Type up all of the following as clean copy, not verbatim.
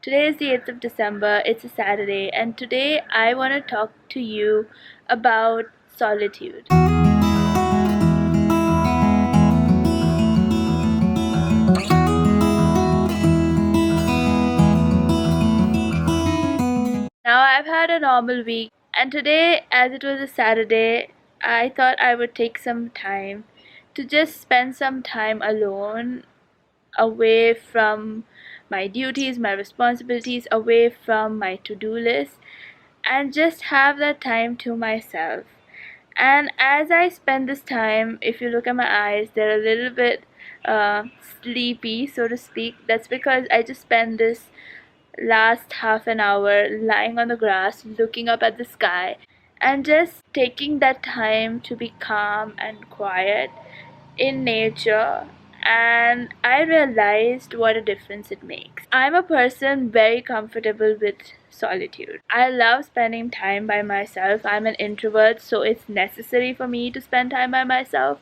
Today is the 8th of December, it's a Saturday, and today I want to talk to you about solitude. Now, I've had a normal week, and today, as it was a Saturday, I thought I would take some time to just spend some time alone, away from my duties, my responsibilities, away from my to do list, and just have that time to myself. And as I spend this time, if you look at my eyes, they're a little bit sleepy, so to speak. That's because I just spent this last half an hour lying on the grass, looking up at the sky, and just taking that time to be calm and quiet in nature. And I realized what a difference it makes. I'm a person very comfortable with solitude. I love spending time by myself. I'm an introvert, so it's necessary for me to spend time by myself.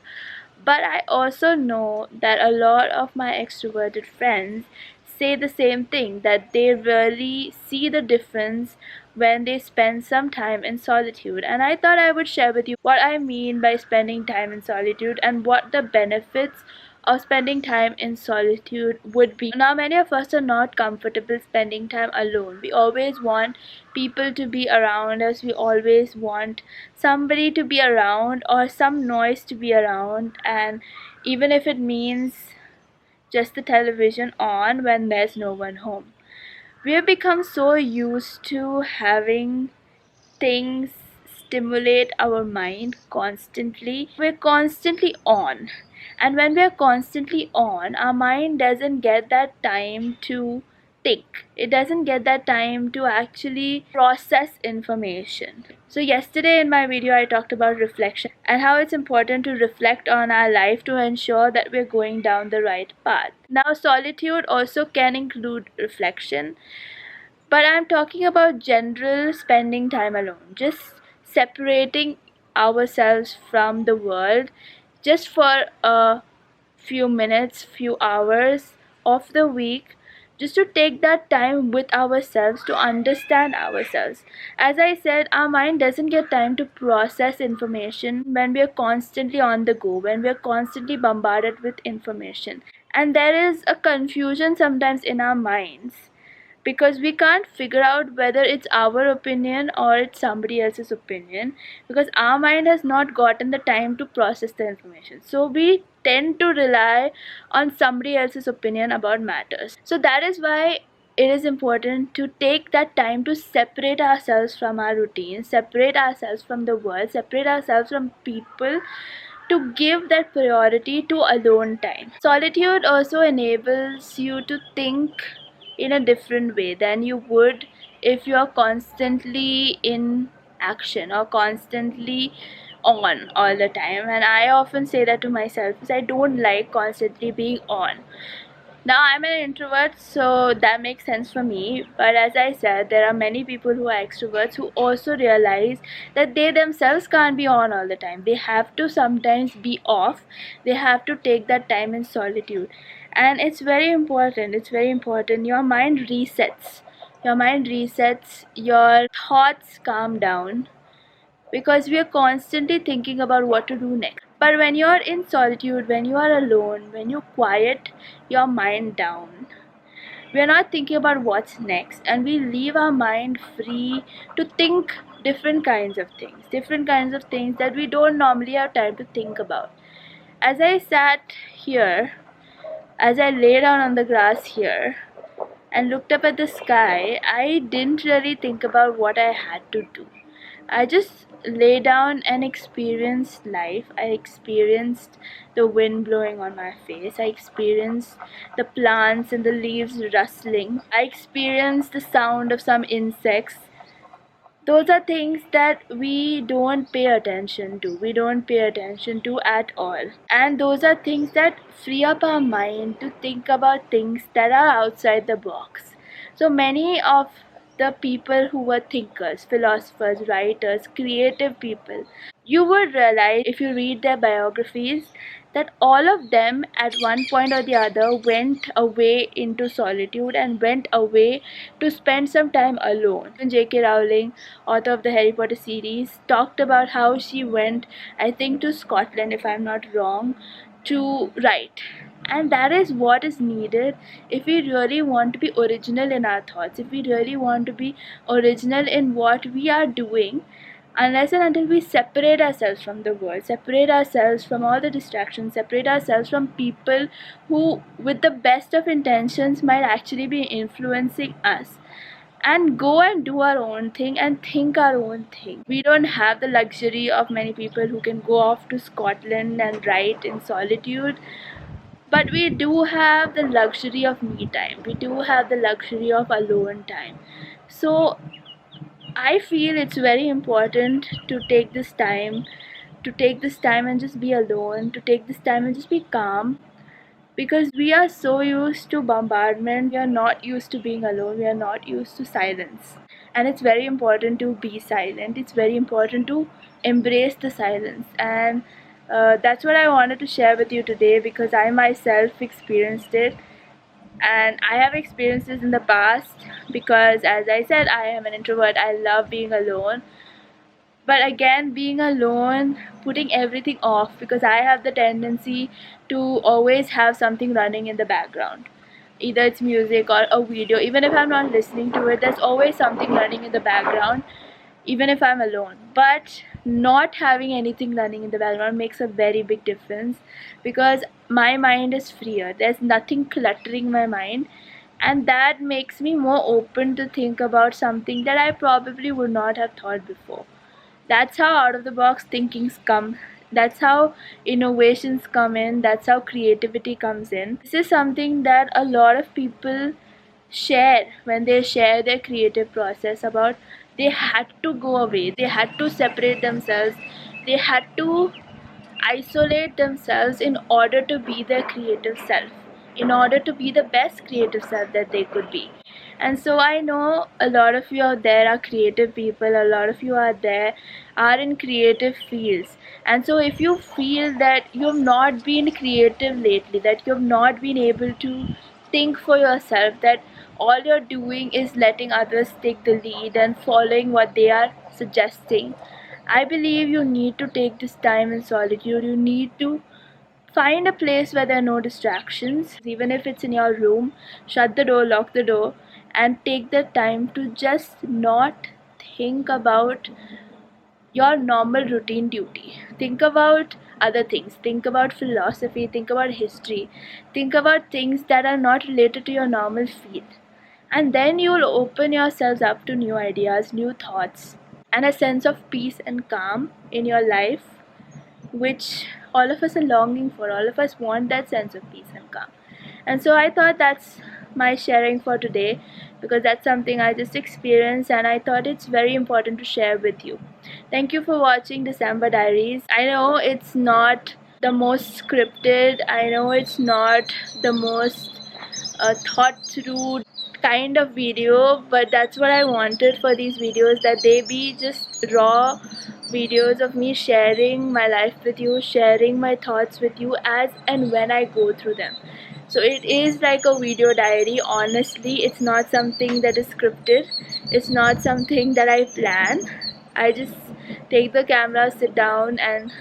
But I also know that a lot of my extroverted friends say the same thing, that they really see the difference when they spend some time in solitude. And I thought I would share with you what I mean by spending time in solitude and what the benefits of spending time in solitude would be. Now, many of us are not comfortable spending time alone. We always want people to be around us, we always want somebody to be around or some noise to be around, and even if it means just the television on when there's no one home. We have become so used to having things stimulate our mind constantly. We're constantly on. And when we're constantly on, our mind doesn't get that time to think. It doesn't get that time to actually process information. So, yesterday in my video, I talked about reflection and how it's important to reflect on our life to ensure that we're going down the right path. Now, solitude also can include reflection, but I'm talking about general spending time alone, just separating ourselves from the world just for a few minutes, few hours of the week, just to take that time with ourselves to understand ourselves. As I said, our mind doesn't get time to process information when we are constantly on the go, when we are constantly bombarded with information. And there is a confusion sometimes in our minds because we can't figure out whether it's our opinion or it's somebody else's opinion, because our mind has not gotten the time to process the information, so we tend to rely on somebody else's opinion about matters. So that is why it is important to take that time to separate ourselves from our routine, separate ourselves from the world, separate ourselves from people, to give that priority to alone time. Solitude also enables you to think in a different way than you would if you're constantly in action or constantly on all the time. And I often say that to myself because I don't like constantly being on. Now, I'm an introvert, so that makes sense for me. But as I said, there are many people who are extroverts who also realize that they themselves can't be on all the time. They have to sometimes be off, they have to take that time in solitude. And it's very important. It's very important. Your mind resets. Your mind resets, your thoughts calm down, because we are constantly thinking about what to do next. But when you're in solitude, when you are alone, when you quiet your mind down, we are not thinking about what's next, and we leave our mind free to think different kinds of things that we don't normally have time to think about. As I sat here, as I lay down on the grass here and looked up at the sky, I didn't really think about what I had to do. I just lay down and experienced life. I experienced the wind blowing on my face. I experienced the plants and the leaves rustling. I experienced the sound of some insects. Those are things that we don't pay attention to. We don't pay attention to at all. And those are things that free up our mind to think about things that are outside the box. So many of the people who were thinkers, philosophers, writers, creative people, you would realize if you read their biographies that all of them at one point or the other went away into solitude and went away to spend some time alone. J.K. Rowling, author of the Harry Potter series, talked about how she went, I think, to Scotland, if I'm not wrong, to write. And that is what is needed if we really want to be original in our thoughts, if we really want to be original in what we are doing. Unless and until we separate ourselves from the world, separate ourselves from all the distractions, separate ourselves from people who, with the best of intentions, might actually be influencing us, and go and do our own thing and think our own thing. We don't have the luxury of many people who can go off to Scotland and write in solitude, but we do have the luxury of me time. We do have the luxury of alone time. So I feel it's very important to take this time, and just be alone, to take this time and just be calm, because we are so used to bombardment, we are not used to being alone, we are not used to silence. And it's very important to be silent, it's very important to embrace the silence. And that's what I wanted to share with you today, because I myself experienced it, and I have experienced this in the past, because as I said, I am an introvert, I love being alone. But again, being alone, putting everything off, because I have the tendency to always have something running in the background, either it's music or a video. Even if I'm not listening to it, there's always something running in the background, even if I'm alone. But not having anything running in the background makes a very big difference, because my mind is freer, there's nothing cluttering my mind, and that makes me more open to think about something that I probably would not have thought before. That's how out of the box thinkings come. That's how innovations come in. That's how creativity comes in. This is something that a lot of people share when they share their creative process about they had to go away, they had to separate themselves, they had to isolate themselves in order to be their creative self, in order to be the best creative self that they could be. And so I know a lot of you out there are creative people, a lot of you out there are in creative fields. And so if you feel that you have not been creative lately, that you have not been able to think for yourself, that all you're doing is letting others take the lead and following what they are suggesting, I believe you need to take this time in solitude. You need to find a place where there are no distractions, even if it's in your room. Shut the door, lock the door, and take the time to just not think about your normal routine duty. Think about other things. Think about philosophy, think about history, think about things that are not related to your normal field. And then you will open yourselves up to new ideas, new thoughts, and a sense of peace and calm in your life, which all of us are longing for. All of us want that sense of peace and calm. And so I thought that's my sharing for today, because that's something I just experienced and I thought it's very important to share with you. Thank you for watching December Diaries. I know it's not the most scripted, I know it's not the most thought through kind of video, but that's what I wanted for these videos, that they be just raw videos of me sharing my life with you, sharing my thoughts with you as and when I go through them. So it is like a video diary. Honestly, it's not something that is scripted, it's not something that I plan. I just take the camera, sit down and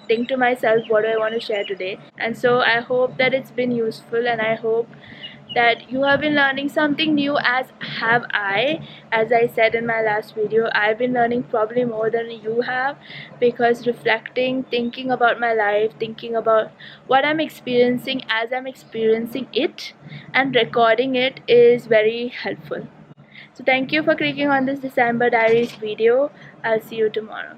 think to myself, what do I want to share today? And so I hope that it's been useful, and I hope that you have been learning something new, as have I. As I said in my last video, I've been learning probably more than you have, because reflecting, thinking about my life, thinking about what I'm experiencing as I'm experiencing it, and recording it is very helpful. So thank you for clicking on this December Diaries video. I'll see you tomorrow.